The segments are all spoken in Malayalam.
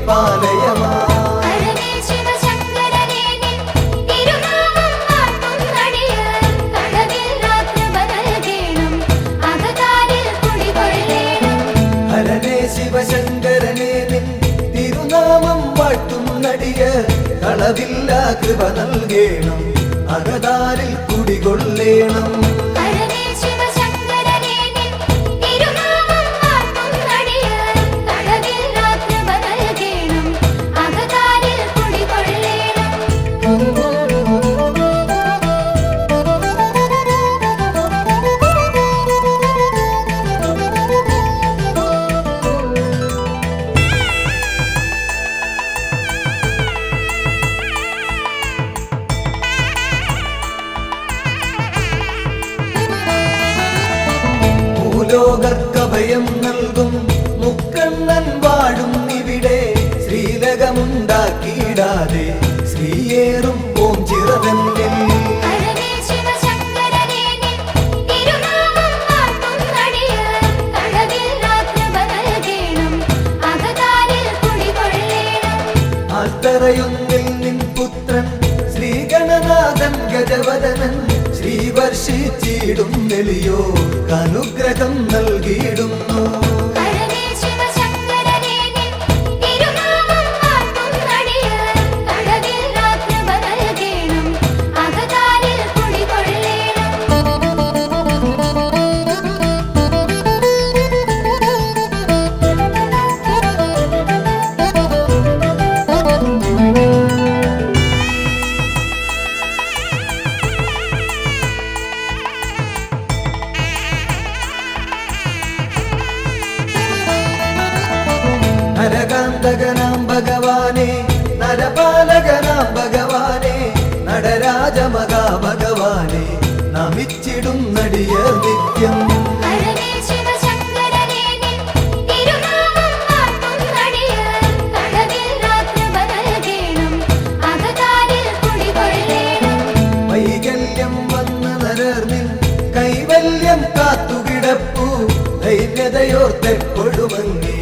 പാലയമാ ശിവശങ്കരനെ നിൻ തിരുനാമം വാഴ്ത്തും നടിയ കളവില്ല കൃപ നൽകേണം അകതാരിൽ കുടികൊള്ളേണം ലോകക്കഭയം നൽകും മുക്കണ്ണൻ വാഴും ഇവിടെ ശ്രീലകമുണ്ടാക്കിയിടാതെ ശ്രീയേറും ഓം ചിറതന്നിൽ ആൽത്തറയൊന്നിൽ നിൻ പുത്രൻ ശ്രീഗണനാഥൻ ഗജവദനൻ ശ്രീവർഷിച്ചിടും നെളിയോ അനുഗ്രഹം നൽകിയിടുന്നു നരകാന്തകനാം ഭഗവാനെ നരപാലകനാം ഭഗവാനെ നടരാജമകാ ഭഗവാനെ നമിച്ചിടും നടിയർ നിത്യം വൈകല്യം വന്ന നരർന്നിൽ കൈവല്യം കാത്തുകിടപ്പു ധൈര്യതയോർത്തെക്കൊടുമങ്ങി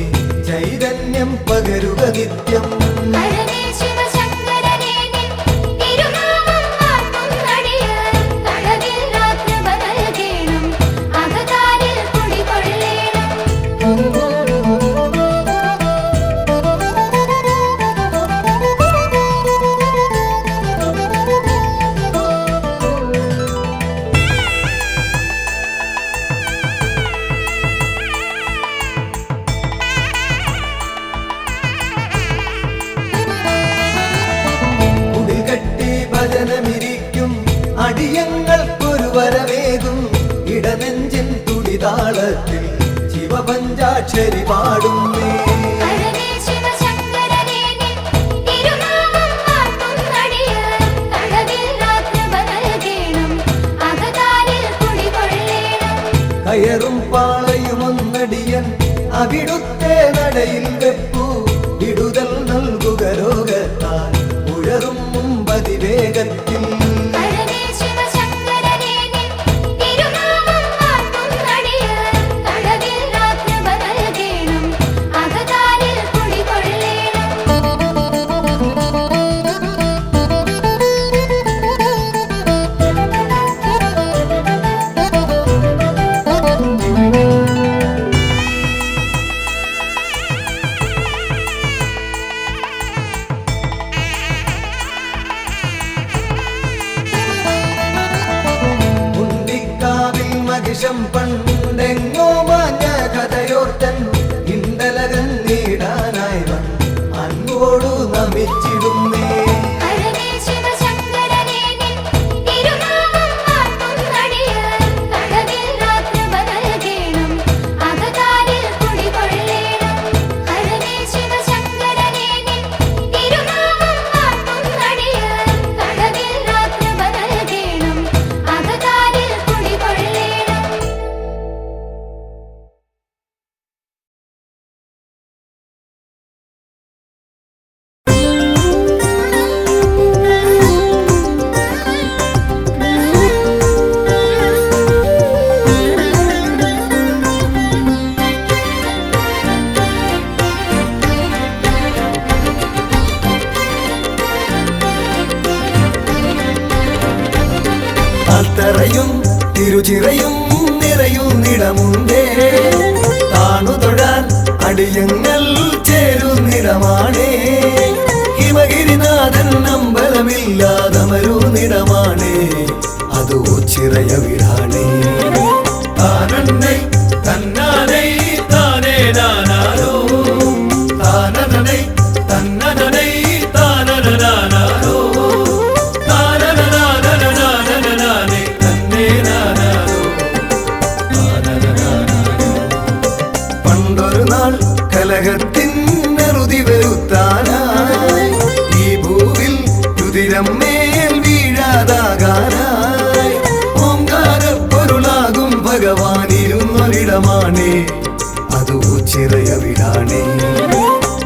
ചൈതന്യം പകരുക നിത്യം ഭജനമിരിക്കും അടിയങ്ങൾക്കൊരു വരവേകും ഇടനെഞ്ചിൻ തുടിതാളത്തിൽ ശിവപഞ്ചാക്ഷരി പാടുന്നേ കയറും പാളയുമൊന്നടിയൻ അവിടുത്തെ നടയിൽ വെപ്പു വിടുതൽ നൽകുക രോഗത്താൽ ഉഴറും വേഗത്തിൽ മഹിഷം പണ്ടെങ്ങോ മാഞ്ഞ കഥയോർത്തൻ ഇണ്ടലകൻ നേടാനായി അൻപോടു നമിച്ചിടുന്നേ അത്തറയും തിരുചിറയും നിറയുന്നിടമുണ്ടേ താണു തൊഴാൻ അടിയങ്ങൾ ചേരുന്നിടമാണേ ഹിമഗിരിനാഥൻ അമ്പലമില്ലാതമരുന്നിടമാണേ അത് ഓച്ചിറയ വീടാണേ താനന്നൈ തന്നാനൈ താനേ നാനാരോ താനനൈ തന്നനൈ താനനാനാരോ താനനാനനാനനാനേ തന്നേ നാനാരോ പണ്ടൊരു നാൾ കലഹത്തിൻ നെറുതി വരുത്താനായി ഈ ഭൂവിൽ രുതിരം മേൽ വീഴാതാകാനായി ഓംകാരപ്പൊരുളാകും ഭഗവാനിരുന്നൊരിടമാണേ അത് ഓച്ചിറയ വീടാണേ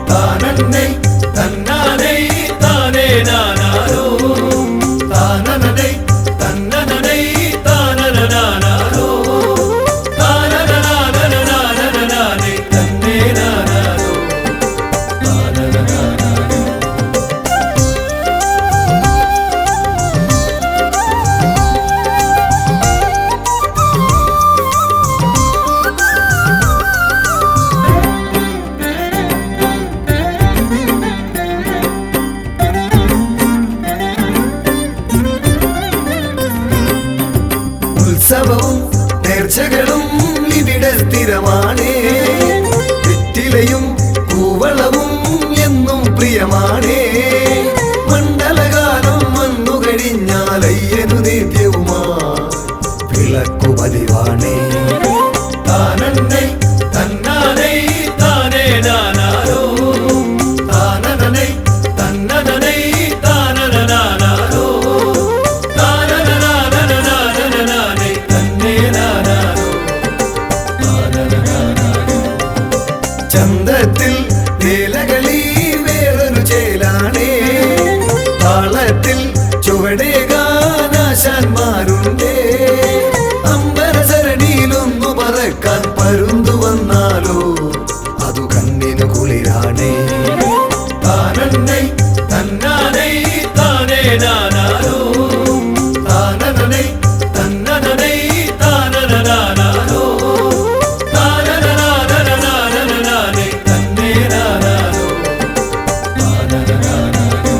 താനന്നൈ തന്നാനൈ താനേ നാനാരോ താനനൈ തന്നനൈ താനനാനാരോ താനനാനനാനനാനേ തന്നേ നാനാരോ താനനാനാരോ ഉത്സവവും നേർച്ചകളും ഇവിടെ സ്ഥിരമാണേ വെറ്റിലയും കൂവളവും എന്നും പ്രിയമാണേ മണ്ഡലകാലം വന്നു കഴിഞ്ഞാലയ്യനു നിത്യവുമാ വിളക്കു പതിവാണേ താനന്നൈ തന്നാനൈ താനേ നാനാരോ താനനൈ തന്നനൈ താനനാനാരോ താനനാനനാനനാനേ തന്നേ നാനാരോ താനനാനാരോ ചന്തത്തിൽ വേലകളി വേറൊരു ചേലാണേ താളത്തിൽ ചുവടേകാനാശാന്മാരുണ്ടേ അമ്പരസരണിയിലൊന്നു പറക്കാൻ പരുന്തു വന്നാലോ അതു കണ്ണിനു കുളിരാണേ താനന്നൈ തന്നാനൈ താനേ നാനാരോ താനനൈ തന്നനൈ താനനാനാരോ താനനാനനാനനാനേ തന്നേ നാനാരോ താനനാനാരോ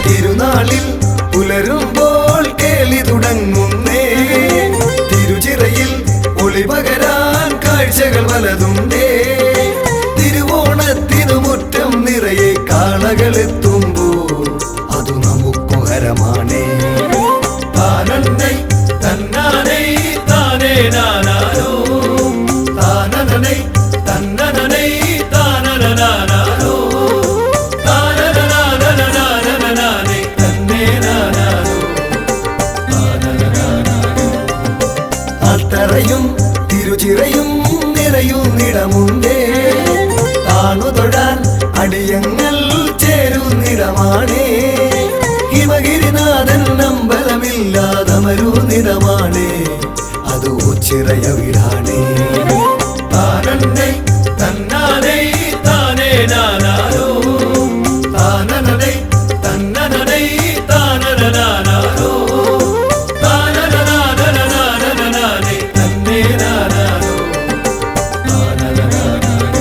തിരുനാളിൽ പുലരുമ്പോൾ കേളി തുടങ്ങുന്നേ തിരുചിറയിൽ ഒളിപകരാൻ കാഴ്ചകൾ പലതുണ്ടേ തിരുവോണത്തിനു മുറ്റം നിറയെ കാളകളെത്തുമ്പോൾ അതു നമുക്കു ഹരമാണേ താനന്നൈ തന്നാനൈ താനേ നാനാരോ താനനൈ തന്നനൈ താനനാനാരോ താനനാനനാനനാനേ തന്നേ നാനാരോ താനനാനാരോ അത്തറയും തിരുചിറയും നിറയുന്നിടമുണ്ടേ താണു തൊഴാൻ അടിയങ്ങൾ ചേരുന്നിടമാണേ ഹിമഗിരിനാഥൻ അമ്പലമില്ലാതമരുന്നിടമാണേ അത് ഓച്ചിറയ വീടാണേ താനന്നൈ തന്നാനൈ താനേ നാനാരോ താനനൈ തന്നനൈ താനനാനാരോ താനനാനനാനനാനേ തന്നേ നാനാരോ താനനാനാരോ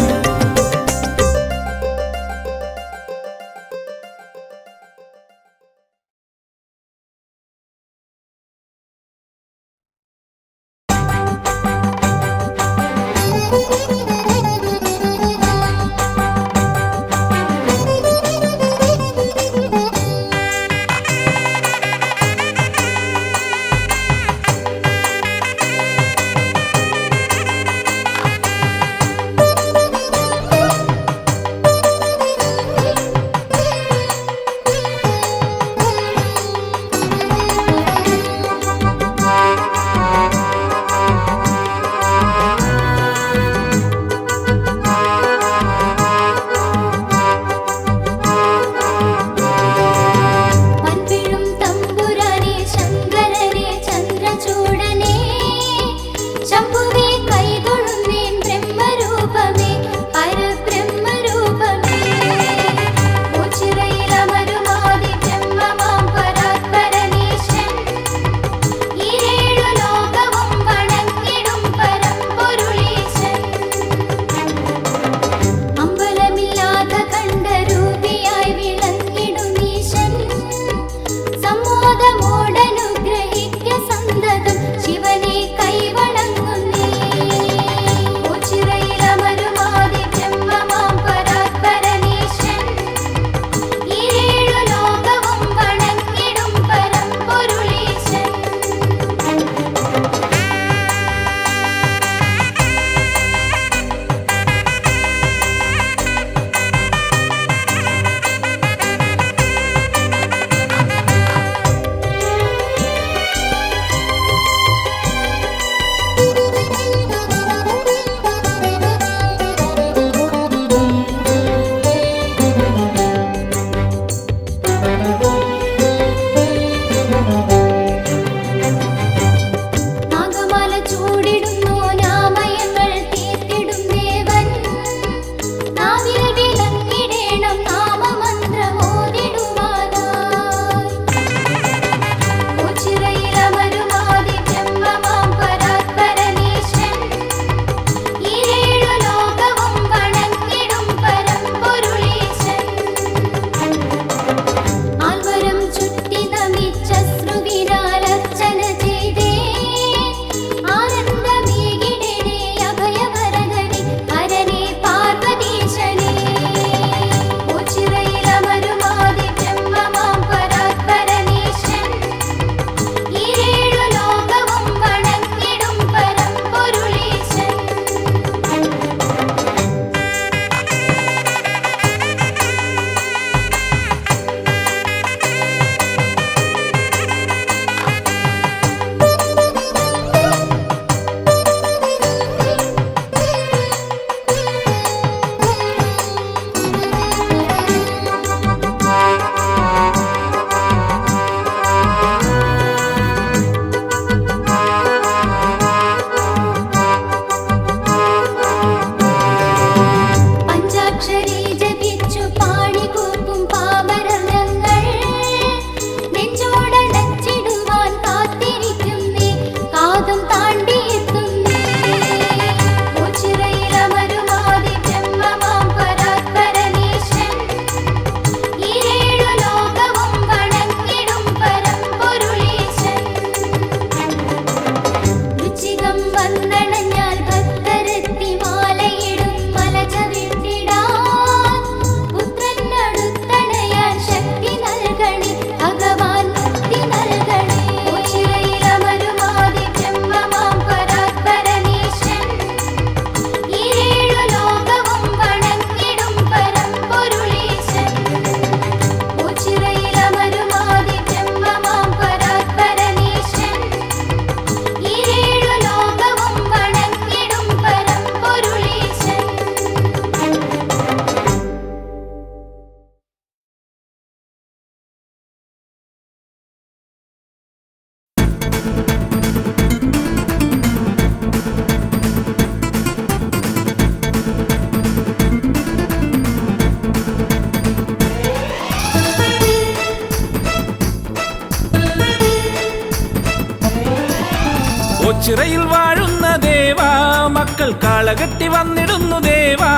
ഓച്ചിറയിൽ വാഴുന്ന ദേവാ മക്കൾ കാളകെട്ടി വന്നിടുന്നു ദേവാ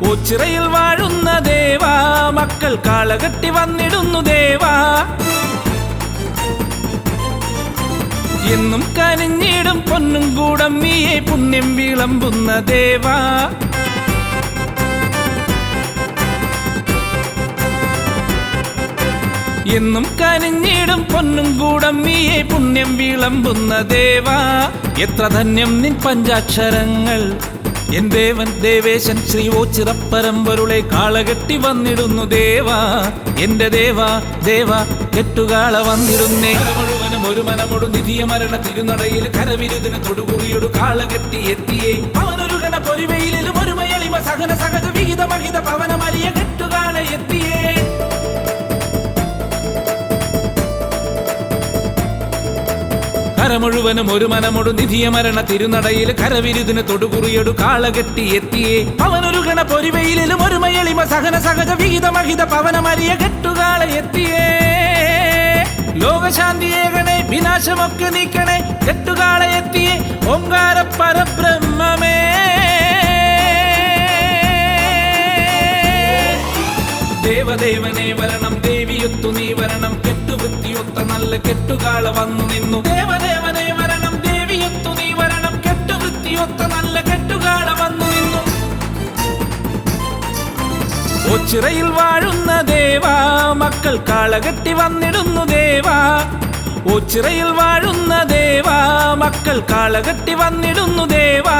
ഓച്ചിറയിൽ വാഴുന്ന ദേവാ മക്കൾ കാളകെട്ടി വന്നിടുന്നു ദേവാ എന്നും കനിഞ്ഞിടും പൊന്നും കൂടം നീയെ പുണ്യം വിളമ്പുന്ന ദേവാ എന്നും കനിഞ്ഞിടും പൊന്നും കൂടം നീയെ പുണ്യം വിളമ്പുന്ന ദേവാ എത്ര ധന്യം നിൻ പഞ്ചാക്ഷരങ്ങൾ എൻ ദേവൻ ദേവേശൻ ശ്രീ ഓച്ചിറപ്പരമ്പൊരുളെ കാളകെട്ടി വന്നിടുന്നു ദേവാ എന്റെ ദേവാ ദേവാ കെട്ടുകാള വന്നിടുന്നേ മുഴുവനും ഒരു മനമൊടു നിധിയ മരണ തിരുനടയിൽ കരവിരുതിന് തൊടുകുറിയൊടു കാളകെട്ടി എത്തിയേ അവനൊരു ഗണ പൊരിവയിലും ഒരു മയളിമ സഹന സഹജ വിഹിത മഹിത പവനമലിയ കെട്ടുകാള എത്തിയേ മുഴുവനും ഒരു മനമൊടു നിധിയ മരണ തിരുനടയിൽ കരവിരുതിന് തൊടുകുറിയൊടു കാളകെട്ടി എത്തിയേ അവനൊരു ഗണ പൊരിവയിലും ഒരു മയളിമ സഹന സഹജ വിഹിത മഹിത പവനമലിയ കെട്ടുകാള എത്തിയേ ലോകശാന്തിയേകണേ വിനാശമൊക്കെ നീക്കണേ കെട്ടുകാള എത്തിയേ ഓംകാര പരബ്രഹ്മമേ ദേവദേവനെ വരണം ദേവിയൊത്തു നീ വരണം കെട്ടുവൃത്തിയൊത്ത നല്ല കെട്ടുകാള വന്നു നിന്നു ദേവദേവനെ വരണം ദേവിയൊത്തു നീ വരണം കെട്ടുവൃത്തിയൊത്ത നല്ല കെട്ടുകാള വന്നു നിന്നു ഓച്ചിറയിൽ വാഴുന്ന ദേവാ മക്കൾ കാളകെട്ടി വന്നിടുന്നു ദേവാ ഓച്ചിറയിൽ വാഴുന്ന ദേവാ മക്കൾ കാളകെട്ടി വന്നിടുന്നു ദേവാ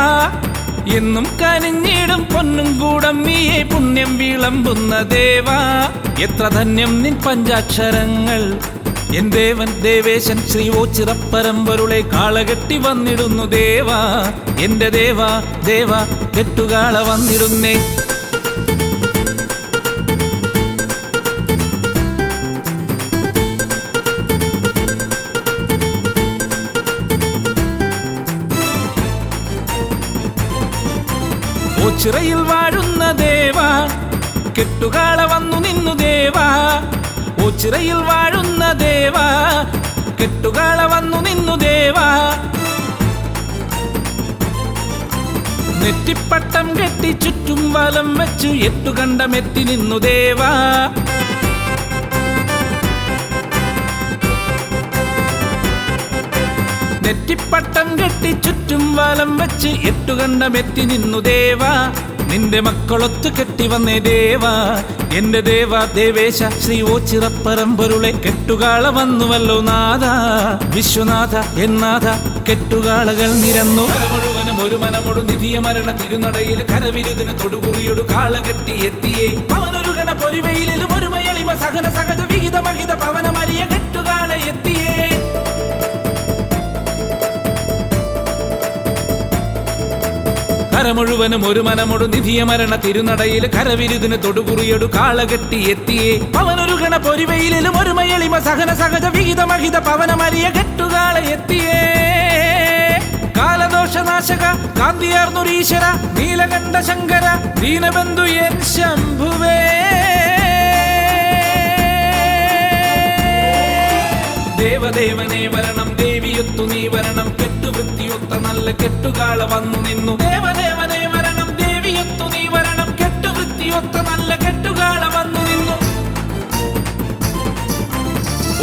എന്നും കനിഞ്ഞിടും പൊന്നും കൂടം നീയെ പുണ്യം വിളമ്പുന്ന ദേവാ എത്ര ധന്യം നിൻ പഞ്ചാക്ഷരങ്ങൾ എൻ ദേവൻ ദേവേശൻ ശ്രീ ഓച്ചിറപ്പരമ്പൊരുളെ കാളകെട്ടി വന്നിടുന്നു ദേവാ എന്റെ ദേവാ ദേവാ കെട്ടുകാള വന്നിടുന്നേ ഓച്ചിറയിൽ വാഴുന്ന ദേവാ കെട്ടുകാള വന്നു നിന്നു ദേവാ ഓച്ചിറയിൽ വാഴുന്ന ദേവാ കെട്ടുകാള വന്നു നിന്നു ദേവാ നെറ്റിപ്പട്ടം കെട്ടി ചുറ്റും വലം വെച്ചു എട്ടുകണ്ടമെത്തി നിന്നു ദേവാ നെറ്റിപ്പട്ടം കെട്ടി ചുറ്റും വലം വെച്ച് എട്ടുകണ്ടമെത്തി നിന്നു ദേവാ നിന്റെ മക്കളൊത്തു കെട്ടി വന്നേ ദേവാ എന്റെ ദേവാ ദേവേശ ശ്രീ ഓച്ചിറപ്പരമ്പൊരുളെ കെട്ടുകാള വന്നുവല്ലോ നാഥ വിശ്വനാഥ എന്നാഥ കെട്ടുകാളകൾ നിരന്നു മുഴുവനും ഒരു മനമൊടു നിധിയ മരണ തിരുനടയിൽ കരവിരുതിന് തൊടുകുറിയൊടു കാളകെട്ടി എത്തിയേ അവനൊരു ഗണ പൊരിവയിലും ഒരു മയളിമ സഹന സഹജ വിഹിത മഹിത പവനമലിയ കെട്ടുകാള എത്തിയേ മുഴുവനും ഒരു മനമൊടു നിധിയ മരണ തിരുനടയിൽ കരവിരുതിന് തൊടുകുറിയൊടു കാളകെട്ടി എത്തിയേ അവനൊരു ഗണ പൊരിവയിലും ഒരു മയളിമ സഹന സഹജ വിഹിത മഹിത പവനമലിയ കെട്ടുകാള എത്തിയേ കാലദോഷനാശക കാന്തിയാർന്നൊരീശ്വര നീലകണ്ഠ ശങ്കര ദീനബന്ധു എൻ ശംഭുവേ ദേവദേവനെ വരണം ദേവിയൊത്തു നീ വരണം കെട്ടുവൃത്തിയൊത്ത നല്ല കെട്ടുകാള വന്നു നിന്നു ദേവദേവനെ വരണം ദേവിയൊത്തു നീ വരണം കെട്ടുവൃത്തിയൊത്ത നല്ല കെട്ടുകാള വന്നു നിന്നു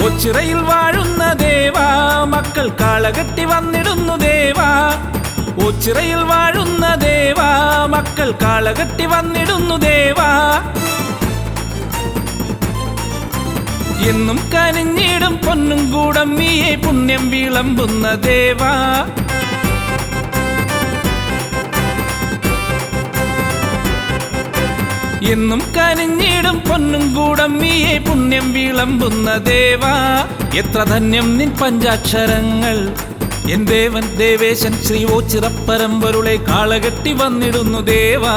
ഓച്ചിറയിൽ വാഴുന്ന ദേവാ മക്കൾ കാളകെട്ടി വന്നിടുന്നു ദേവാ ഓച്ചിറയിൽ വാഴുന്ന ദേവാ മക്കൾ കാളകെട്ടി വന്നിടുന്നു ദേവാ എന്നും കനിഞ്ഞിടും പൊന്നും കൂടം നീയെ പുണ്യം വിളമ്പുന്ന ദേവാ എന്നും കനിഞ്ഞിടും പൊന്നും കൂടം നീയെ പുണ്യം വിളമ്പുന്ന ദേവാ എത്ര ധന്യം നിൻ പഞ്ചാക്ഷരങ്ങൾ എൻ ദേവൻ ദേവേശൻ ശ്രീ ഓച്ചിറപ്പരമ്പൊരുളെ കാളകെട്ടി വന്നിടുന്നു ദേവാ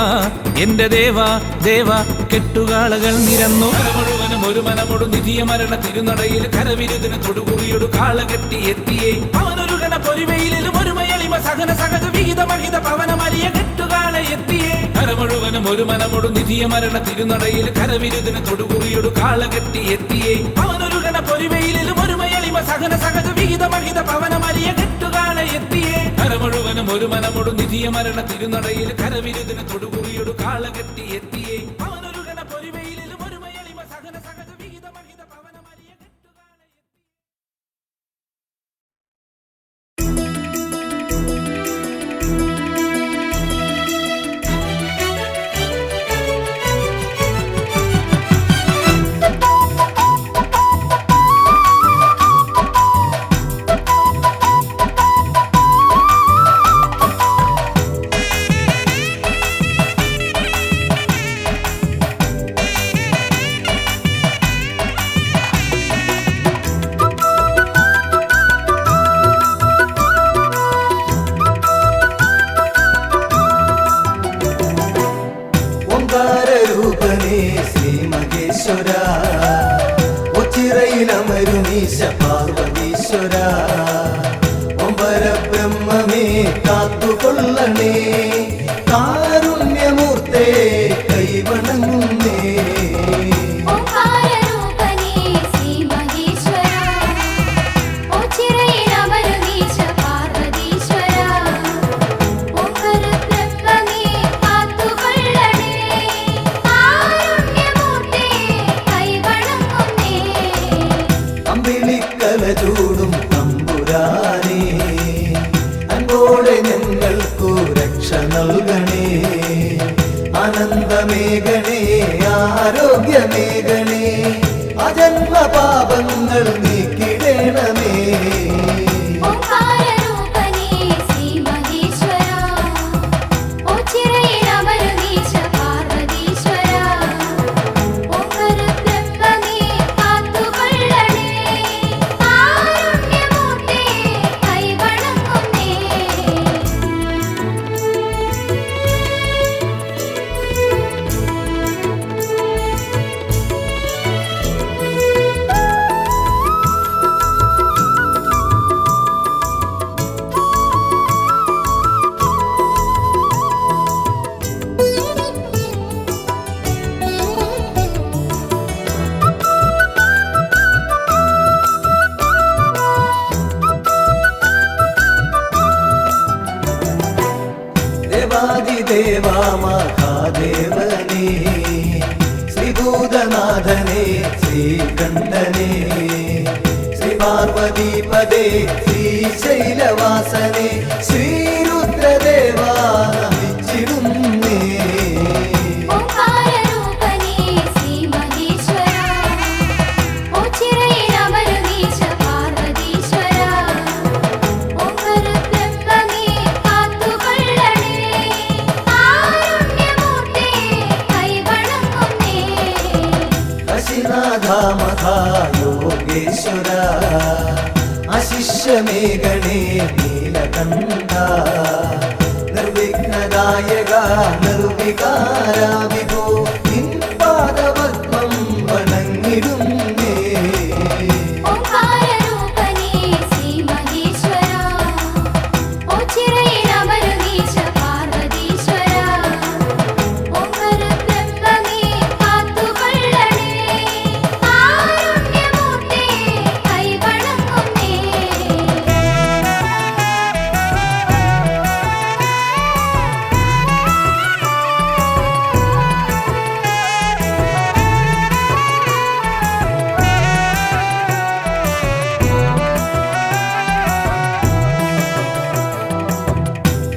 എന്റെ ദേവാ ദേവാ കെട്ടുകാളകൾ നിരന്നു മുഴുവനും ഒരു മനമൊടു നിധിയ മരണ തിരുനടയിൽ കരവിരുതിന് തൊടുകുറിയൊടു കാളകെട്ടി എത്തിയേ അവനൊരു ഗണ പൊരിവയിലും ഒരു മയളിമ സഹന സഹജ വിഹിത മഹിത പവനമലിയ കെട്ടുകാള എത്തിയേ മുഴുവനും ഒരു മനമൊടു നിധിയ മരണ തിരുനടയിൽ കരവിരുതിന് തൊടുകുറിയൊടു കാളകെട്ടി എത്തിയേ അവനൊരു ഗണ പൊരിവയിലും ഒരു മയളിമ സഹന സഹജ വിഹിത മഹിത പവനമലിയ കെട്ടുകാള എത്തിയേ ഒരു മനമൊടു നിധിയ മരണ തിരുനടയിൽ കരവിരുദിന് തൊടുകുറിയൊടു കാളകെട്ടി എത്തിയേ അവനൊരുകണ പൊരിവയിലും ഒരു മയളിമ സഹന സഹജ വിഹിത മഹിത പവനമരിയ കെട്ടുകാണ ഓംകാരരൂപനേ ശ്രീ മഹേശ്വര ഉച്ചിറയിലമരുനീശ പാർവതീശ്വര ഓംവര ബ്രഹ്മമേ കാത്തുകൊള്ളണേ കാരുണ്യമൂർത്തേ കൈവണങ്ങുന്നേ ഓംകാരരൂപനേ ശ്രീ മഹേശ്വര ഉച്ചിറയിലമരുനീശ പാർവതീശ്വര ഓംവര ബ്രഹ്മമേ കാത്തുകൊള്ളണേ കാരുണ്യമൂർത്തേ കൈവണങ്ങുന്നേ അമ്പിളിക്കല ചൂടും തമ്പുരാനേ അൻപോടെ ഞങ്ങൾക്കു രക്ഷ നൽകണേ ആനന്ദമേഘണേ ആരോഗ്യമേഘണേ അജന്മ പാപങ്ങൾ നീക്കിടേണമേ ഓംകാരരൂപനേ ശ്രീ മഹേശ്വര ഉച്ചിറയിലമരുനീശ പാർവതീശ്വര ഓംവര ബ്രഹ്മമേ കാത്തുകൊള്ളണേ കാരുണ്യമൂർത്തേ കൈവണങ്ങുന്നേ ദേവാദിദേവാ മഹാദേവനേ ശ്രീഭൂതനാഥനേ ശ്രീകണ്ഠനേ ശ്രീ പാർവതീപദേ ശ്രീശൈലവാസനേ ശ്രീരുദ്രദേവാ നമിച്ചിടുന്നേ ഓംകാരരൂപനേ ശ്രീ മഹേശ്വര ഉച്ചിറയിലമരുനീശ പാർവതീശ്വര ഓംവര ബ്രഹ്മമേ കാത്തുകൊള്ളണേ കാരുണ്യമൂർത്തേ കൈവണങ്ങുന്നേ അശിനാഥ മഹായോഗേശ്വര അശിഷ്യമേഘണേ നീലകണ്ഠ നിർവിഘ്നദായക നിർവികാര വിഭോ നിൻ പാദപത്മം വണങ്ങിടുന്നേ ഓംകാരരൂപനേ ശ്രീ മഹേശ്വര ഉച്ചിറയിലമരുനീശ പാർവതീശ്വര ഓംവര ബ്രഹ്മമേ കാത്തുകൊള്ളണേ കാരുണ്യമൂർത്തേ കൈവണങ്ങുന്നേ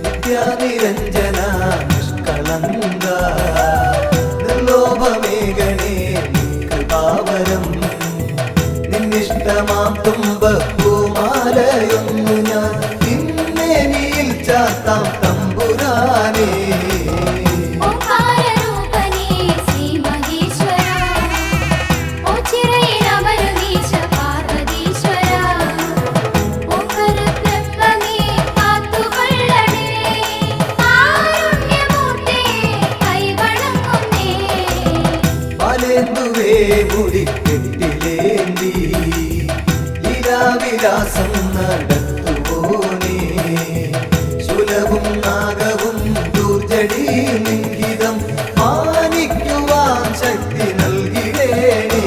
നിത്യാനിരഞ്ജന നിഷ്കളങ്ക നിർലോഭമേഘനേ കൃപാവരം നിന്നിഷ്ടമാം തുമ്പപ്പൂമാലയൊന്നു ഞാൻ നിന്നേനിയിൽ ചാത്താം തമ്പുരാനേ ഓംകാരരൂപനേ ശ്രീ മഹേശ്വര ഉച്ചിറയിലമരുനീശ പാർവതീശ്വര ഓംവര ബ്രഹ്മമേ കാത്തുകൊള്ളണേ കാരുണ്യമൂർത്തേ കൈവണങ്ങുന്നേ പാലേന്തുവേ മുടിക്കെട്ടിലേന്തി ലീലാവിലാസം നടത്തുപോനേ ശൂലവും നാഗവും ദൂർജടി ലിംഗിതം മാനിക്കുവാൻ ശക്തി നൽകിടേണേ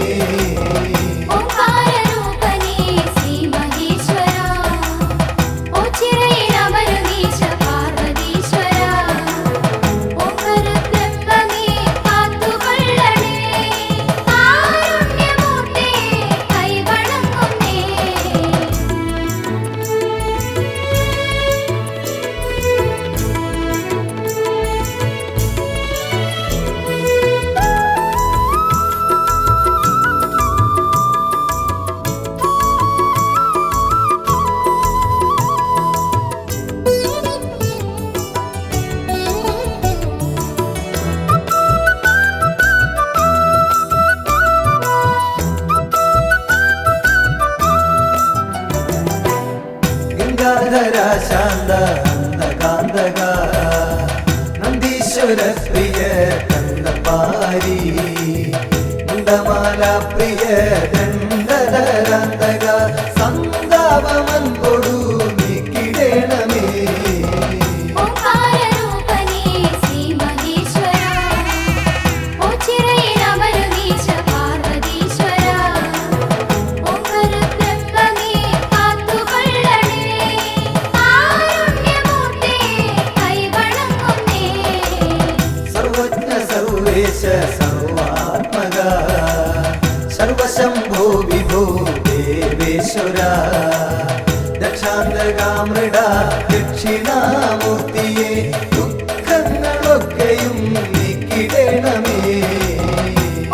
ഓംകാരരൂപനേ ശ്രീ മഹേശ്വര ഉച്ചിറയിലമരുനീശ പാർവതീശ്വര ഈശ്വര പ്രിയ കണ്ടപാരി മുണ്ടമാല പ്രിയ ദണ്ഡധരാന്തക സന്താപമൻകൊടു നീക്കിടേണമേ ഓംകാരരൂപനേ ശ്രീ മഹേശ്വര ഓച്ചിറയിലമരുന്നീശ പാർവതീശ്വര ഓംകരബ്രഹ്മമേ കാത്തുകൊള്ളണേ കാരുണ്യമൂർത്തേ കൈവണങ്ങുന്നേ സർവജ്ഞ സർവേശ സർവാത്മക സർവശംഭോ വിഭോ ദേവേശ്വര ദക്ഷാന്തകാമൃഡ ദക്ഷിണാമൂർത്തിയെ ദുഃഖങ്ങളൊക്കെയും നീക്കിടേണമേ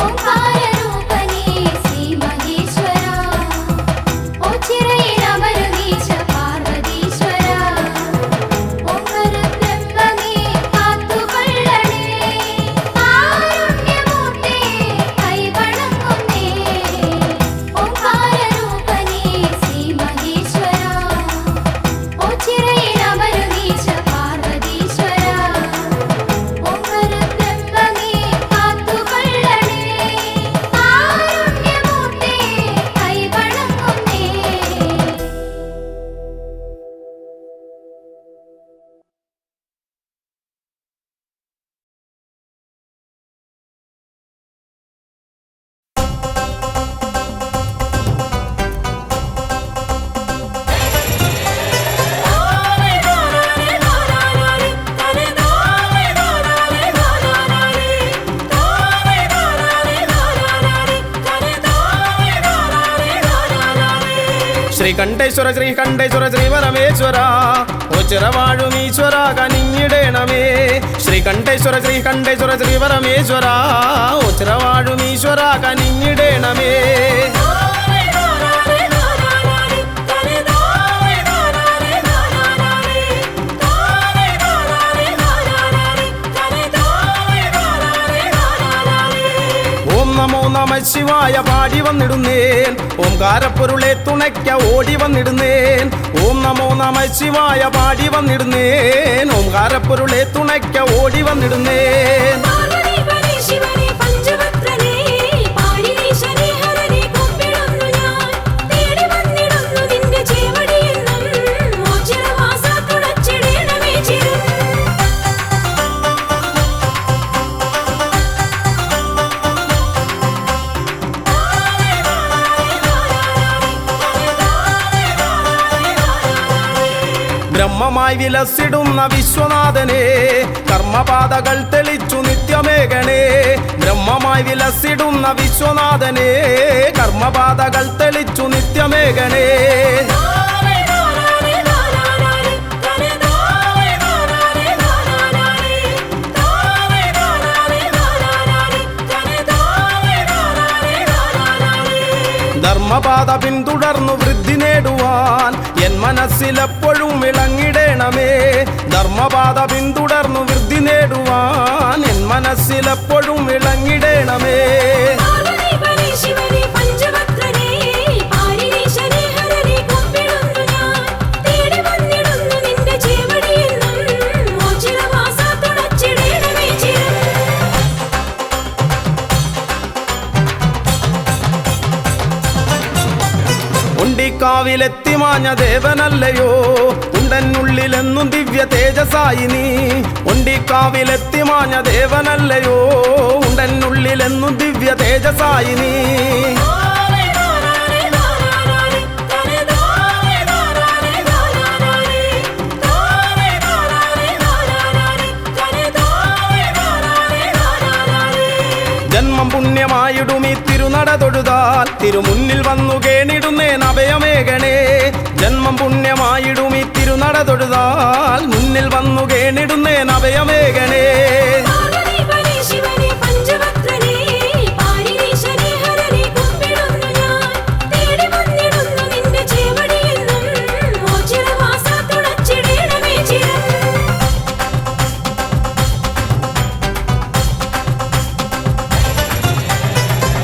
ഓംകാരരൂപനേ ശ്രീ മഹേശ്വര ഓച്ചിറയിലമരുന്നീശ പാർവതീശ്വര ഓംകരബ്രഹ്മമേ കാത്തുകൊള്ളണേ കാരുണ്യമൂർത്തേ കൈവണങ്ങുന്നേ ഓംകാരരൂപനേ ശ്രീ മഹേശ്വര ഓച്ചിറയിലമരുന്നീശ പാർവതീശ്വര ഓംകരബ്രഹ്മമേ കാത്തുകൊള്ളണേ കാരുണ്യമൂർത്തേ കൈവണങ്ങുന്നേ ശ്രീകണ്ഠേശ്വര ശ്രീകണ്ഠേശ്വര ശ്രീപരമേശ്വര ഓച്ചിറവാഴുമീശ്വര കനിഞ്ഞിടേണമേ ശ്രീകണ്ഠേശ്വര ശ്രീകണ്ഠേശ്വര ശ്രീപരമേശ്വര ഓച്ചിറവാഴുമീശ്വര കനിഞ്ഞിടേണമേ ഓം നമോ നമ ശിവായ പാടി വന്നിടുന്നേൻ ഓംകാരപ്പൊരുളെ തുണയ്ക്ക ഓടി വന്നിടുന്നേൻ ഓം നമോ നമ ശിവായ പാടി വന്നിടുന്നേൻ ഓംകാരപ്പൊരുളെ തുണയ്ക്ക ഓടി വന്നിടുന്നേൻ പാർവതി പരമേശ്വരനെ പഞ്ചവക്രനേ പാരിണീശനെ ഹരനെ കൊമ്പിടുന്നു ഞാൻ തേടി വന്നിടുന്നു നിന്റെ ചേവടിയെന്നും മോചനവാസ തുണച്ചിടേണമേ ചിരം ബ്രഹ്മമായി വിലസിടുന്ന വിശ്വനാഥനെ കർമ്മപാതകൾ തെളിച്ചു നിത്യമേകണേ ബ്രഹ്മമായി വിലസിടുന്ന വിശ്വനാഥനെ കർമ്മപാതകൾ തെളിച്ചു നിത്യമേകണേ ധർമ്മപാത പിന്തുടർന്നു വൃദ്ധി നേടുവാൻ എൻ മനസ്സിലെപ്പോഴും വിളങ്ങിടേണമേ ധർമ്മപാത പിന്തുടർന്നു വൃദ്ധി നേടുവാൻ എൻ മനസ്സിലെപ്പോഴും വിളങ്ങിടേണമേ പാർവതി പരമേശ്വരനെ പഞ്ചവക്രനേ പാരിണീശനെ ഹരനെ കൊമ്പിടുന്നു ഞാൻ തേടി വന്നിടുന്നു നിന്റെ ചേവടിയെന്നും മോചനവാസ തുണച്ചിടേണമേ ചിരം ഉണ്ടിക്കാവിലെത്തി മാഞ്ഞ ദേവനല്ലയോ ഉണ്ടനുള്ളിലെന്നും ദിവ്യ തേജസായി നീ ഉണ്ടിക്കാവിലെത്തി മാഞ്ഞ ദേവനല്ലയോ ഉണ്ടനുള്ളിലെന്നും ദിവ്യ തേജസായി നീ ജന്മം പുണ്യമായിടും ഈ തിരുനട തൊഴുതാൽ തിരുമുന്നിൽ വന്നു കേണിടുന്നേൻ അഭയമേകണേ ജന്മം പുണ്യമായിടും ഈ തിരുനട തൊഴുതാൽ മുന്നിൽ വന്നു കേണിടുന്നേൻ അഭയമേകണേ പാർവതി പരമേശ്വരനെ പഞ്ചവക്രനേ പാരിണീശനെ ഹരനെ കൊമ്പിടുന്നു ഞാൻ തേടി വന്നിടുന്നു നിന്റെ ചേവടിയെന്നും മോചനവാസ തുണച്ചിടേണമേ ചിരം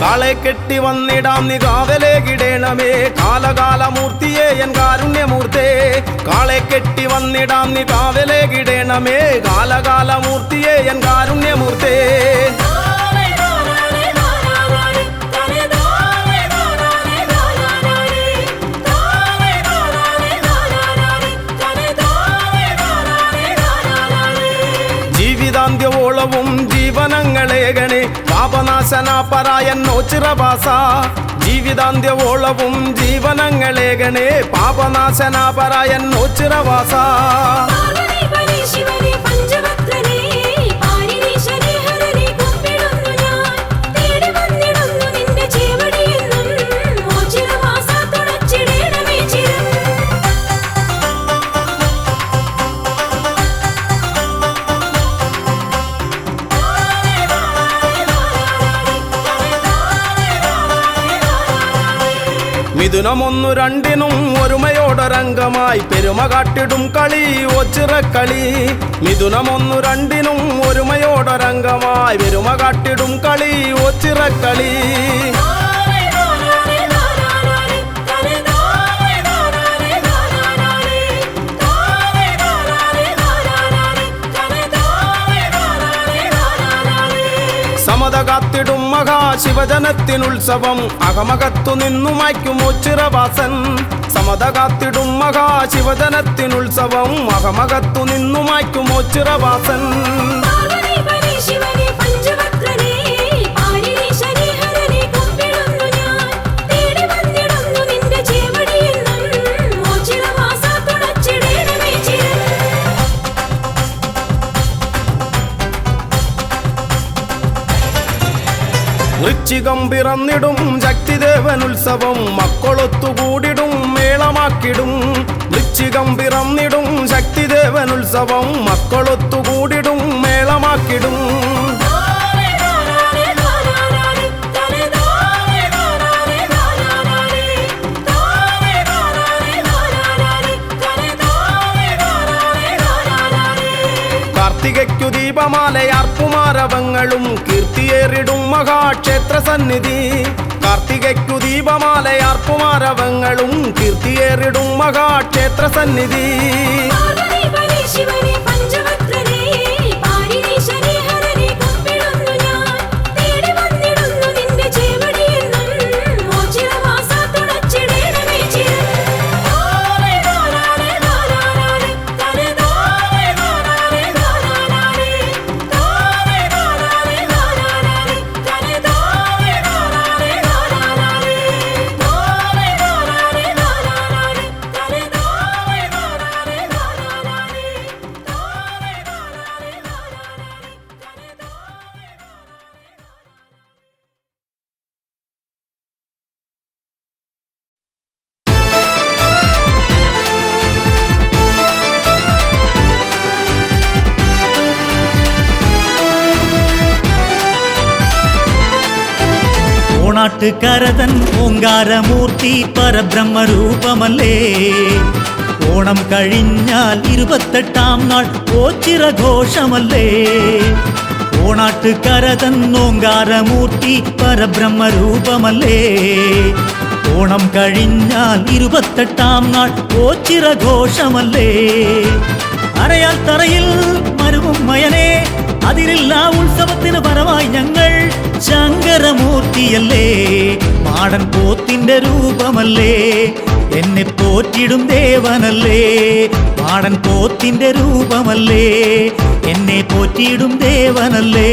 കാള കാളെ കെട്ടി വന്നിടാം നീ കാവലേകിടേണമേ കാലകാലമൂർത്തിയെ എൻ കാരുണ്യമൂർത്തേ കാളെ കെട്ടി വന്നിടാം നീ കാവലേകിടേണമേ കാലകാലമൂർത്തിയെ എൻ കാരുണ്യമൂർത്തേ ജീവിതാന്ത്യവോളവും ജീവനങ്ങളേകണേ പാപനാശന പരായന്നോ ചിറവാസ ജീവിതാന്ത്യവോളവും ജീവനങ്ങളേകണേ പാപനാശന പരായന്നോ ചിറവാസ മിഥുനമൊന്നു രണ്ടിനും ഒരുമയോടൊരംഗമായി പെരുമ കാട്ടിടും കളി ഒച്ചിറക്കളി മിഥുനമൊന്നു രണ്ടിനും ഒരുമയോടൊരംഗമായി പെരുമ കാട്ടിടും കളി ഒച്ചിറക്കളി സമത കാത്തിടും മഹാശിവജനത്തിനുത്സവം അകമകത്തു നിന്നു മായ്ക്കും ഒച്ചിറവാസൻ സമത കാത്തിടും മഹാശിവജനത്തിനുത്സവം അകമകത്തു നിന്നു മായ്ക്കും ഒച്ചിറവാസൻ വൃശ്ചികം പിറന്നിടും ശക്തിദേവനുത്സവം മക്കളൊത്തുകൂടിടും മേളമാക്കിടും വൃശ്ചികം പിറന്നിടും ശക്തിദേവനുത്സവം മക്കളൊത്തുകൂടിടും മേളമാക്കിടും കാർത്തികയ്ക്കു ദീപമാലയാർപ്പുമാരവങ്ങളും കീർത്തിയേറിടും മഹാക്ഷേത്ര സന്നിധി കാർത്തികയ്ക്കു ദീപമാലയാർപ്പുമാരവങ്ങളും കീർത്തിയേറിടും മഹാക്ഷേത്ര സന്നിധി ഓണാട്ടുകരതൻ ഓങ്കാരമൂർത്തി പരബ്രഹ്മരൂപമല്ലേ ഓണം കഴിഞ്ഞാൽ 28-ാം നാൾ ഓച്ചിറഘോഷമല്ലേ ഓണാട്ടുകരതൻ ഓങ്കാരമൂർത്തി പരബ്രഹ്മരൂപമല്ലേ ഓണം കഴിഞ്ഞാൽ 28-ാം നാൾ ഓച്ചിറഘോഷമല്ലേ അരയാൽ തറയിൽ മരുവും മയനേ അതിരില്ല ഉത്സവത്തിന് പരമായി ഞങ്ങൾ ശങ്കരമൂർത്തിയല്ലേ മാടൻ പോത്തിന്റെ രൂപമല്ലേ എന്നെ പോറ്റിടും ദേവനല്ലേ മാടൻ പോത്തിന്റെ രൂപമല്ലേ എന്നെ പോറ്റിയിടും ദേവനല്ലേ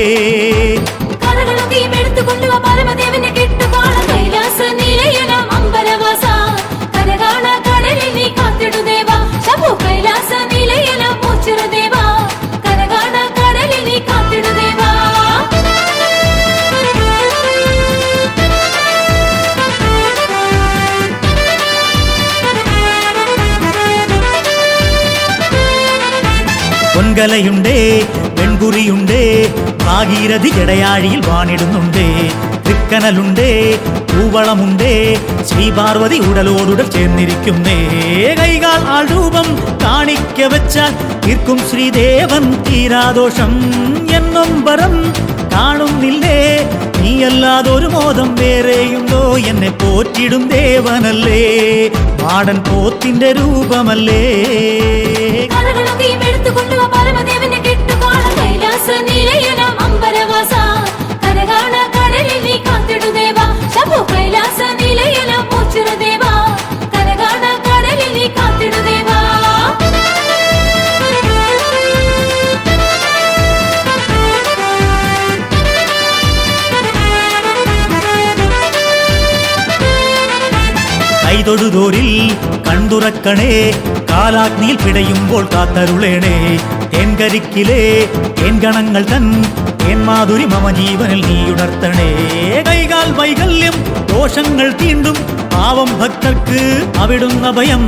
പൊൻകലയുണ്ടേ പെൺകുറിയുണ്ടേ ഭാഗീരഥി ജടയാഴിയിൽ വാണിടുന്നുണ്ടേ തൃക്കനലുണ്ടേ പൂവളമുണ്ടേ ശ്രീപാർവതി ഉടലോടുടൽ ചേർന്നിരിക്കുന്നേ കൈകാൽ ആൾ രൂപം കാണിക്ക വെച്ചാൽ തീർക്കും ശ്രീദേവൻ തീരാദോഷം എന്നൊമ്പരം കാണുന്നില്ലേ നീയല്ലാതൊരു മോദം വേറെയുണ്ടോ എന്നെ പോറ്റിടും ദേവനല്ലേ മാടൻ പോത്തിന്റെ രൂപമല്ലേ കലകളൊക്കെയും എടുത്തുകൊണ്ടുവാ പരമദേവനെ കെട്ടുകാണ കൈലാസ നിലയനം അമ്പരവാസ കരകാണ കടലിൽ നീ കാത്തിടു ദേവാ ശംഭു കൈലാസ നിലയനം ഓച്ചിറ ദേവാ കരകാണ കടലിൽ നീ കാത്തിടു ദേവാ കൈതൊഴുതോരിൽ കണ്ടുറക്കണേ കാലാഗ്നിയിൽ പിടയുമ്പോൾ കാത്തരുളേണേ തേൻകരിക്കിലേ തേൻഗണങ്ങൾ തൻ തേൻമാധുരി മമ ജീവനിൽ നീ ഉണർത്തണേ കൈകാൽ വൈകല്യം ദോഷങ്ങൾ തീണ്ടും പാവം ഭക്തർക്ക് അവിടുന്ന ഭയം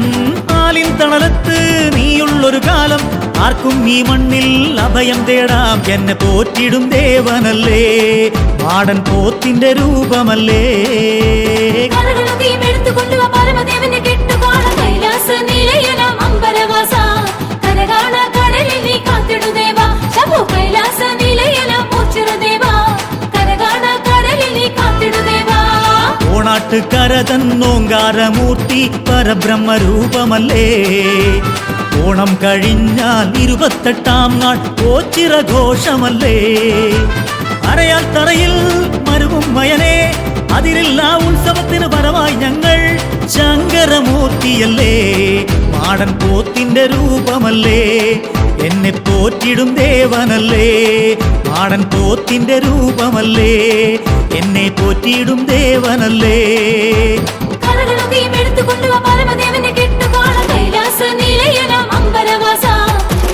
ആലിൻ തണലത്ത് നീയുള്ളൊരു കാലം ആർക്കും ഈ മണ്ണിൽ അഭയം തേടാം എന്നെ പോറ്റിടും ദേവനല്ലേ മാടൻ പോത്തിന്റെ രൂപമല്ലേ കലകളൊക്കെയും എടുത്തുകൊണ്ടുവാ പരമദേവനെ കെട്ടുകാണ കൈലാസ നിലയനം അമ്പരവാസ കരകാണ കടലിൽ നീ കാത്തിടു ദേവാ ശംഭു കൈലാസ നിലയനം ഓച്ചിറ ദേവാ കരകാണ കടലിൽ നീ കാത്തിടു ദേവാ ഓണാട്ടുകര തന്നോങ്കാരമൂർത്തി പരബ്രഹ്മരൂപമല്ലേ ഓണം കഴിഞ്ഞാൽ 28-ാം നാൾ ഓച്ചിറഘോഷമല്ലേ അരയാൽ തറയിൽ മരുവും മയനെ അതിരില്ല ഉത്സവത്തിന് പരമായി ഞങ്ങൾ ശങ്കരമൂർത്തിയല്ലേ മാടൻ പോത്തിന്റെ രൂപമല്ലേ എന്നെ പോറ്റിടും ദേവനല്ലേ മാടൻ പോത്തിന്റെ രൂപമല്ലേ എന്നെ പോറ്റിയിടും ദേവനല്ലേ കലകളൊക്കെയും എടുത്തുകൊണ്ടുവാ പരമദേവനെ കെട്ടുകാണ കൈലാസ നിലയനം അമ്പരവാസ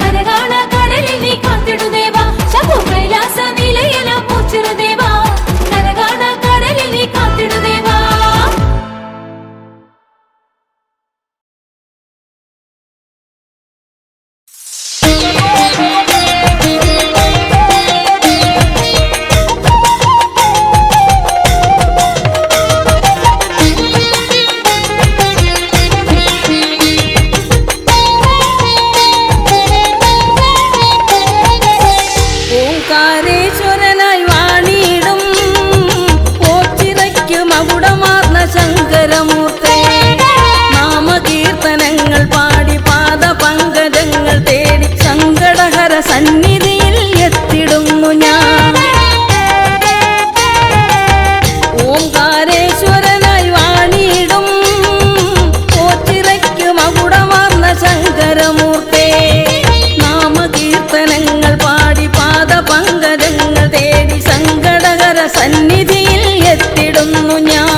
കരകാണ കടലിൽ നീ കാത്തിടു ദേവാ ശംഭു കൈലാസ നിലയനം ഓച്ചിറ ദേവാ കരകാണ കടലിൽ നീ കാത്തിടു ദേവാ ഓംകാരേശ്വരനായി വാണിടും ഓച്ചിറയ്ക്കു മകുടമാർന്ന ശങ്കരമൂർത്തേ നാമകീർത്തനങ്ങൾ പാടി പാദപങ്കജങ്ങൾ തേടി സങ്കടഹര സന്നിധിയിൽ എത്തിടുന്നു ഞാൻ ഓംകാരേശ്വരനായി വാണിടും ഓച്ചിറയ്ക്കു മകുടമാർന്ന ശങ്കരമൂർത്തേ നാമകീർത്തനങ്ങൾ പാടി പാദപങ്കജങ്ങൾ തേടി സങ്കടകര സന്നിധിയിൽ എത്തിടുന്നു ഞാൻ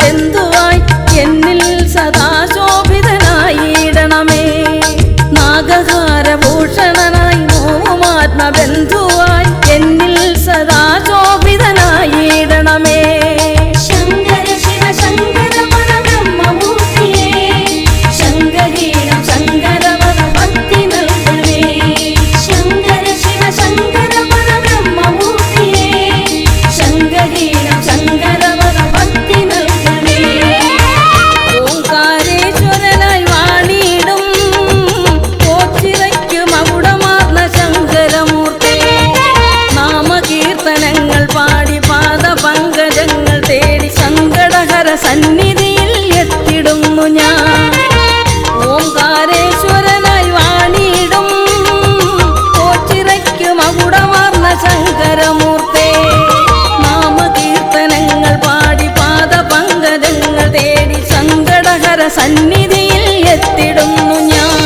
ബന്ധുവായി എന്നിൽ സദാ ശോഭിതനായിടണമേ. നാഗഹാരഭൂഷണനായി നോവുമാത്മബന്ധുവായി എന്നിൽ സദാ ശോഭിതനായിടണമേ. ശങ്കര ശിവ ശങ്കര പരബ്രഹ്മമൂർത്തിയേ, ശങ്കരീണം ശങ്കരവര ഭക്തി നൽകണേ. ശങ്കര ശിവ ശങ്കര പരബ്രഹ്മമൂർത്തിയേ, ശങ്കരീണം ശങ്കരവര ഭക്തി നൽകണേ. ഓംകാരേശ്വരനായി വാണിടും ഓച്ചിറയ്ക്ക് മകുടമാർന്ന ശങ്കരമൂർത്തി. നാമകീർത്തനങ്ങൾ പാടി പാദപങ്കജങ്ങൾ തേടി സങ്കടഹര സന്നിധിയിൽ എത്തിടുന്നു ഞാൻ. ഓംകാരേശ്വരനായി വാണിടും ഓച്ചിറയ്ക്ക് മകുടമാർന്ന ശങ്കരമൂർത്തി. നാമകീർത്തനങ്ങൾ പാടി പാദപങ്കജങ്ങൾ തേടി സങ്കടഹര സന്നിധിയിൽ എത്തിടുന്നു ഞാൻ.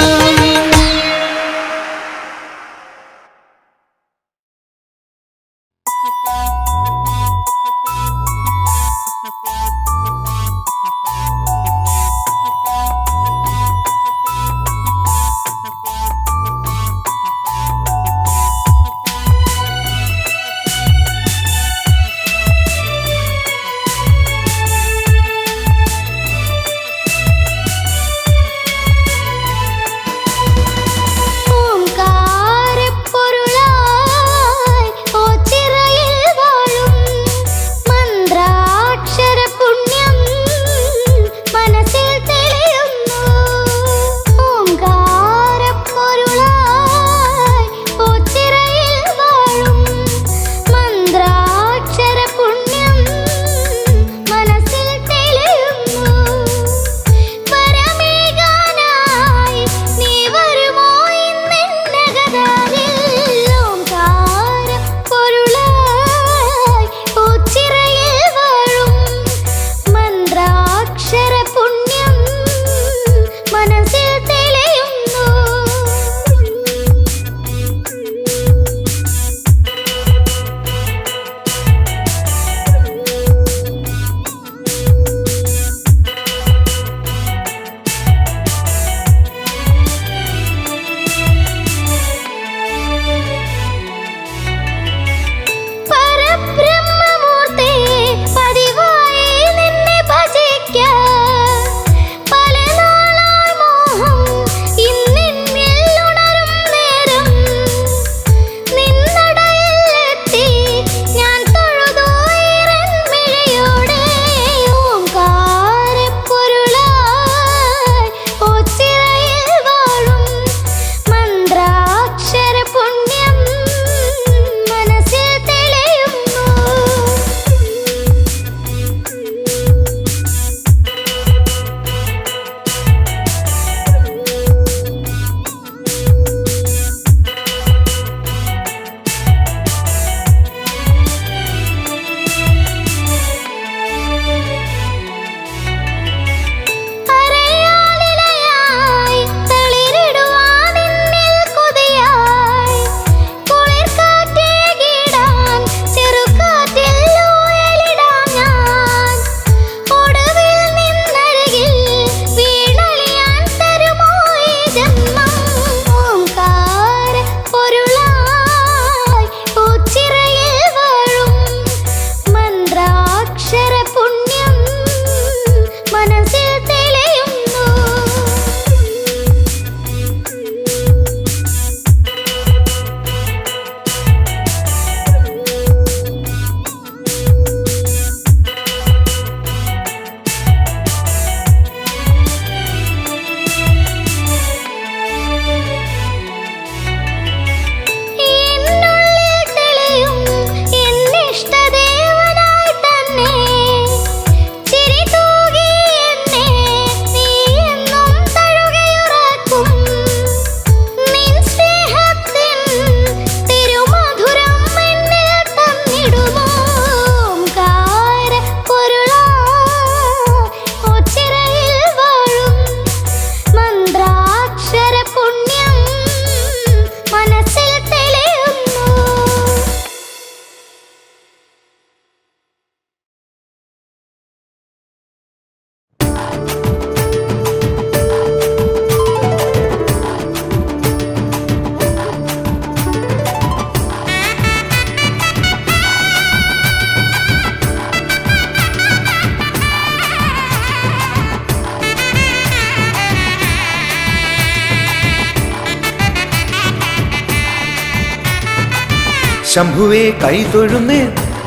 ശംഭുവേ കൈതൊഴുന്നേ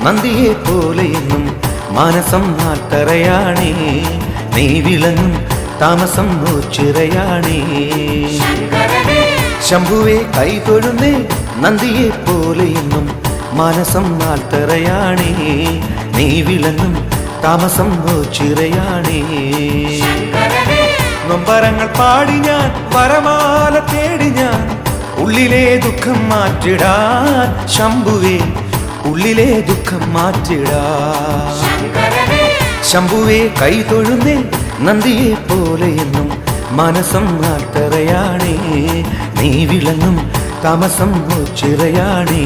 നന്ദിയെ പോലെ എന്നും മാനസം നാട്ടറയാണേ നീ വിളങ്ങും താമസം ചിറയാണേ ശംഭുവേ കൈതൊഴുന്നേ നന്ദിയെ പോലെ എന്നും മാനസം നാട്ടറയാണേ നീ വിളങ്ങും താമസം ചിറയാണേ നൊമ്പരങ്ങൾ പാടി ഞാൻ വരമാല തേടി ഞാൻ ഉള്ളിലെ ദുഃഖം മാറ്റിടാൻ ശംഭുവേ ഉള്ളിലെ ദുഃഖം മാറ്റിടാൻ ശംഭുവേ കൈതൊഴുന്നേ നന്ദിയെ പോലെ എന്നും മനസം നാട്ടറയാണേ നീ വിളങ്ങും താമസം ചിറയാണേ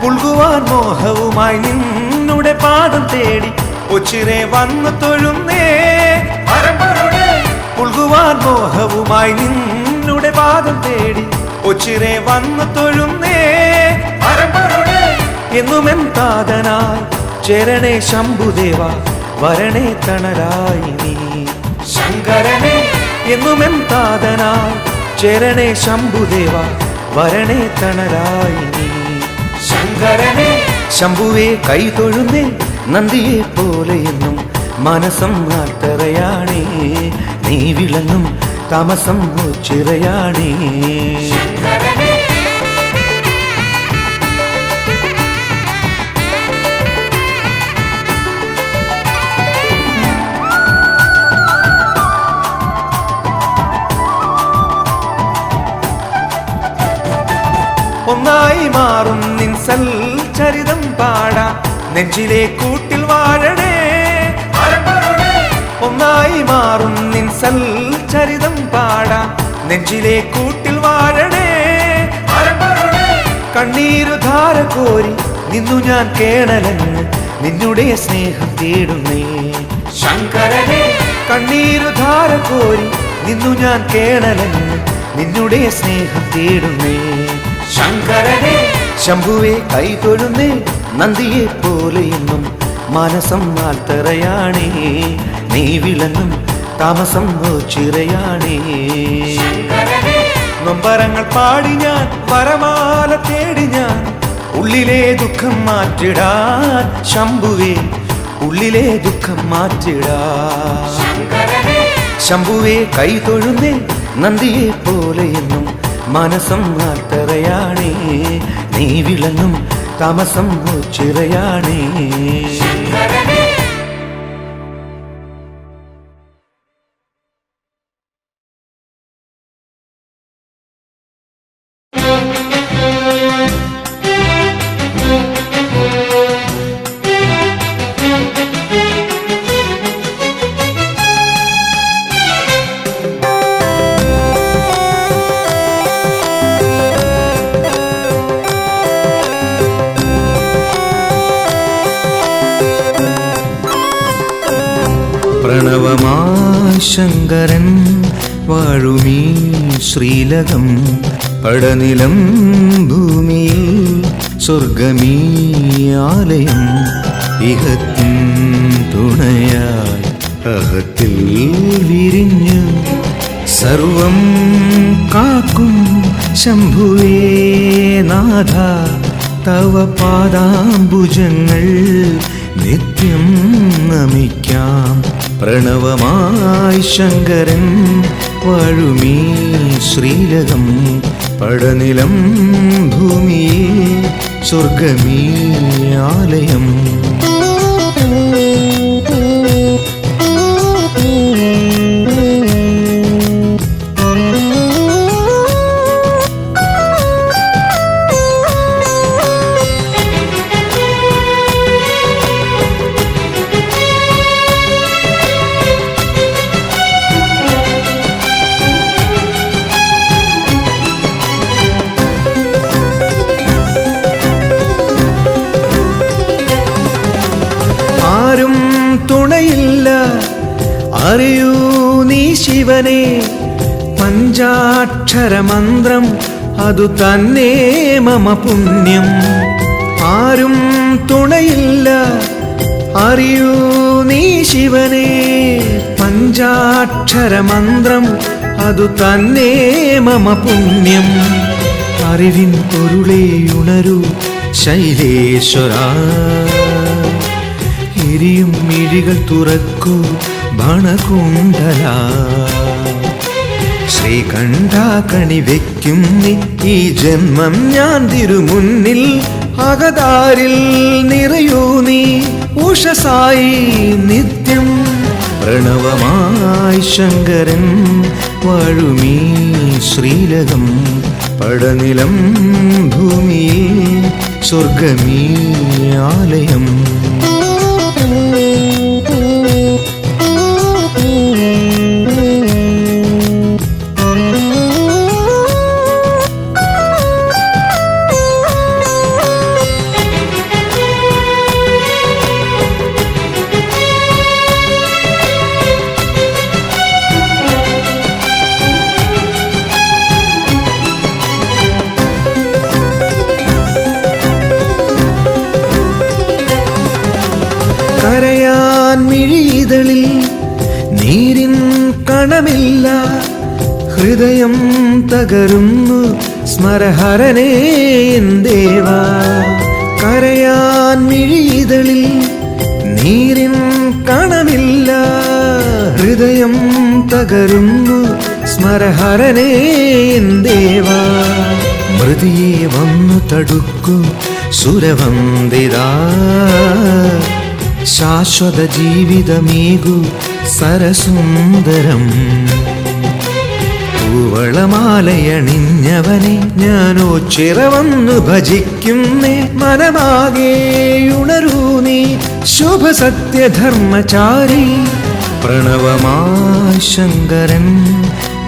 പുൽകുവാൻ മോഹവുമായി നിന്നുടെ പാദം തേടി ഒച്ചിരെ വന്നു തൊഴുന്നേ പുൽകുവാൻ മോഹവുമായി നിന്നുടെ പാദം തേടി ഒച്ചിരെ വന്നു തൊഴുന്നേ എന്നുമെൻ താതനായി ചേരണേ ശംഭുദേവ വരണേ തണലായി നീ ശങ്കരനെ എന്നുമെൻ താതനായി ചേരണേ ശംഭുദേവ വരണേ തണലായി നീ ശങ്കരനെ ശംഭുവേ കൈതൊഴുന്നേ നന്ദിയെ പോലെ എന്നും മനസം നാട്ടറയാണേ നീ വിളങ്ങും താമസം ചിറയാണേ ഒന്നായി മാറും നിൻ സൽചരിതം പാടാ നെഞ്ചിലെ കൂട്ടിൽ വാഴണേ ഒന്നായി മാറും നിൻ സൽചരിതം പാടാ നെഞ്ചിലെ കൂട്ടിൽ വാഴണേ കണ്ണീരു ധാര കോരി നിന്നു ഞാൻ കേണലങ്ങ് നിന്നുടെ സ്നേഹം തേടുന്നേ ശങ്കരനെ കണ്ണീരു ധാര കോരി നിന്നു ഞാൻ കേണലങ്ങ് നിന്നുടെ സ്നേഹം തേടുന്നേ ശങ്കരനെ ശംഭുവേ കൈതൊഴുന്നേ നന്ദിയെ പോലെ എന്നും മനസം നാട്ടറയാണേ നീ വിളങ്ങും താമസം ചിറയാണേ നൊമ്പരങ്ങൾ പാടി ഞാൻ വരമാല തേടി ഞാൻ ഉള്ളിലെ ദുഃഖം മാറ്റിടാൻ ശംഭുവേ ഉള്ളിലെ ദുഃഖം മാറ്റിടാൻ ശംഭുവേ കൈതൊഴുന്നേ നന്ദിയെ പോലെ എന്നും മനസം നാട്ടറയാണേ നീ വിളങ്ങും താമസം ചിറയാണേ പ്രണവമായി ശങ്കരൻ വാഴുമീ ശ്രീലകം പടനിലം ഭൂമിയിൽ സ്വർഗമീ ആലയം ഇഹത്തിൻ തുണയായി അഹത്തിൽ വിരിഞ്ഞു സർവം കാക്കും ശംഭുവേ നാഥ തവ പാദാംബുജങ്ങൾ നിത്യം നമിക്കാം പ്രണവമായി ശങ്കരൻ വാഴുമീ ശ്രീലകം പടനിലം ഭൂമിയിൽ സ്വർഗമീ ആലയം തുണയില്ല അറിയൂ നീ ശിവനെ പഞ്ചാക്ഷര മന്ത്രം അതു തന്നെ മമ പുണ്യം. ആരും തുണയില്ല അറിയൂ നീ ശിവനെ, പഞ്ചാക്ഷരമന്ത്രം അതു തന്നെ മമ പുണ്യം. അറിവിൻ പൊരുളേ ഉണരൂ ശൈലേശ്വര, എരിയും മിഴികൾ തുറക്കൂ ബണകുണ്ടല. ശ്രീകണ്ഠ കണി വയ്ക്കും നീ ഈ ജന്മം ഞാൻ തിരുമുന്നിൽ, അകതാരിൽ നിറയൂ നീ ഉഷസായി നിത്യം. പ്രണവമായി ശങ്കരൻ വാഴുമീ ശ്രീലകം, പടനിലം ഭൂമിയിൽ സ്വർഗമീ ആലയം. കരയാൻ മിഴിതളിൽ നീരിൻ കണമില്ല, ഹൃദയം തകരുന്നു സ്മരഹരനേ എൻ ദേവാ. കരയാൻ മിഴിതളിൽ നീരിൻ കണമില്ല, ഹൃദയം തകരുന്നു സ്മരഹരനേ എൻ ദേവാ. മൃതിയെ വന്നു തടുക്കൂ സുരവന്ദിതാ, ശാശ്വത ജീവിതമേകു സരസുന്ദരം. പൂവളമാലയണിഞ്ഞവനെ ഞാനോ ചിറവന്നു ഭജിക്കുന്നേ, മനമാകെ ഉണരൂ നീ ശുഭസത്യധർമ്മചാരി. പ്രണവമായി ശങ്കരൻ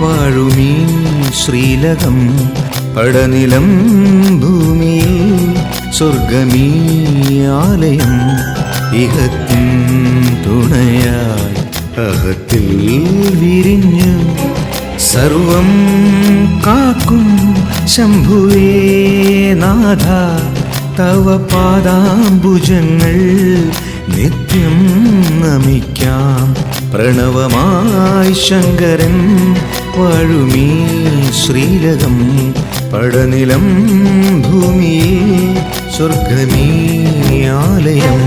വാഴുമീ ശ്രീലകം, പടനിലം ഭൂമിയിൽ സ്വർഗമീ ആലയം. ഇഹത്തിൻ തുണയായി അഹത്തിൽ വിരിഞ്ഞു സർവം കാക്കും ശംഭുവേ നാഥ. തവ പാദാംബുജങ്ങൾ നിത്യം നമിക്കാം. പ്രണവമായി ശങ്കരൻ വാഴുമീ ശ്രീലകം, പടനിലം ഭൂമിയിൽ സ്വർഗമീ ആലയം.